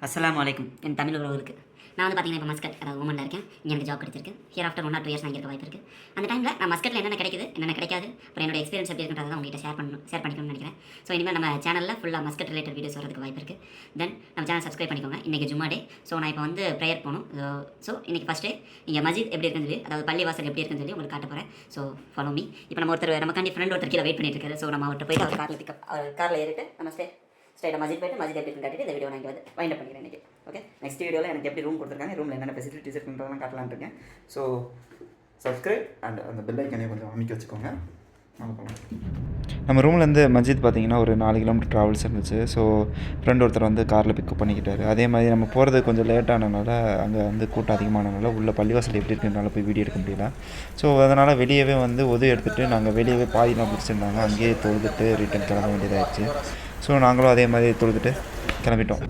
அஸ்ஸலாமு அலைக்கும் என் தமிழ் உறவுகளுக்கு. நான் வந்து பார்த்தீங்கன்னா இப்போ மஸ்கட் அதாவது ஓமனில் இருக்கேன். இங்கே எனக்கு ஜாப் கிடைச்சிருக்கு. ஹியர் ஆஃப்டர் 1 or 2 years நான் இங்கே இருக்க வாய்ப்பு இருக்குது. அந்த டைமில் நான் மஸ்கட்டில் என்னென்ன கிடைக்குது என்னென்ன கிடைக்காது அப்புறம் என்னோட எக்ஸ்பீரியன்ஸ் எப்படி இருக்குன்றதை உங்கள்கிட்ட ஷேர் பண்ணிக்கணும்னு நினைக்கிறேன். ஸோ இனிமேல் நம்ம சேனலில் ஃபுல்லாக மஸ்கட் ரிலேட்டட் வீடியோஸ் வரதுக்கு வாய்ப்பு இருக்குது. தென் நம்ம சேனல் சப்ஸ்கிரைப் பண்ணிக்கோங்க. இன்றைக்கி ஜும்மா டே. ஸோ நான் இப்போ வந்து ப்ரேயர் போகணும். ஸோ இன்றைக்கி ஃபஸ்ட்டு இங்கே மஸ்ஜித் எப்படி இருக்குன்னு சொல்லி அதாவது பள்ளி வாசல் எப்படி இருக்குன்னு சொல்லி உங்களுக்கு காட்ட போகிறேன். So follow me. இப்போ நம்ம நமக்காண்டி ஃப்ரெண்ட் ஒருத்தர் கீழே வெயிட் பண்ணிட்டு இருக்காரு. ஸோ நம்ம அவர்கிட்ட போயிட்டு அவர் காரில் ஏறிட்டு நம்ம ஸ்ட்ரைட்டாக மஸ்ஜித் போய்ட்டு மஸ்ஜித் எப்படி காட்டிட்டு இந்த வீடியோ நான் இங்கே வந்து வைண்ட் அப் பண்ணிக்கிறேன் இன்றைக்கி. ஓகே, நெக்ஸ்ட் வீடியோவில் எனக்கு எப்படி ரூம் கொடுத்துருக்காங்க, ரூமில் என்னென்ன ஃபெசிலிட்டிஸ் இருக்குன்றதெல்லாம் காட்டலான்னு இருக்கேன். ஸோ சப்ஸ்கிரைப் அண்ட் அந்த பெல் ஐக்கனே கொஞ்சம் அமைக்க வச்சுக்கோங்க. நம்ம ரூம்லேருந்து மஸ்ஜித் பார்த்திங்கன்னா ஒரு 4 கிலோமீட்டர் ட்ராவல்ஸ் இருந்துச்சு. ஸோ ஃப்ரெண்ட் ஒருத்தர் வந்து காரில் பிக்கப் பண்ணிக்கிட்டாரு. அதே மாதிரி நம்ம போகிறது கொஞ்சம் லேட்டானனால அங்கே வந்து கூட்டம் அதிகமானனால உள்ள பள்ளிவாசல் எப்படி இருக்குன்றனால போய் வீடியோ எடுக்க முடியல. ஸோ அதனால் வெளியவே வந்து உதவி எடுத்துகிட்டு நாங்கள் வெளியவே பாதிலாம் பிடிச்சிருந்தாங்க. அங்கேயே தொழுதுட்டு ரிட்டன் கிளம்ப வேண்டியதாகிடுச்சு. ஸோ நாங்களும் அதே மாதிரி தொழுதுட்டு கிளம்பிட்டோம்.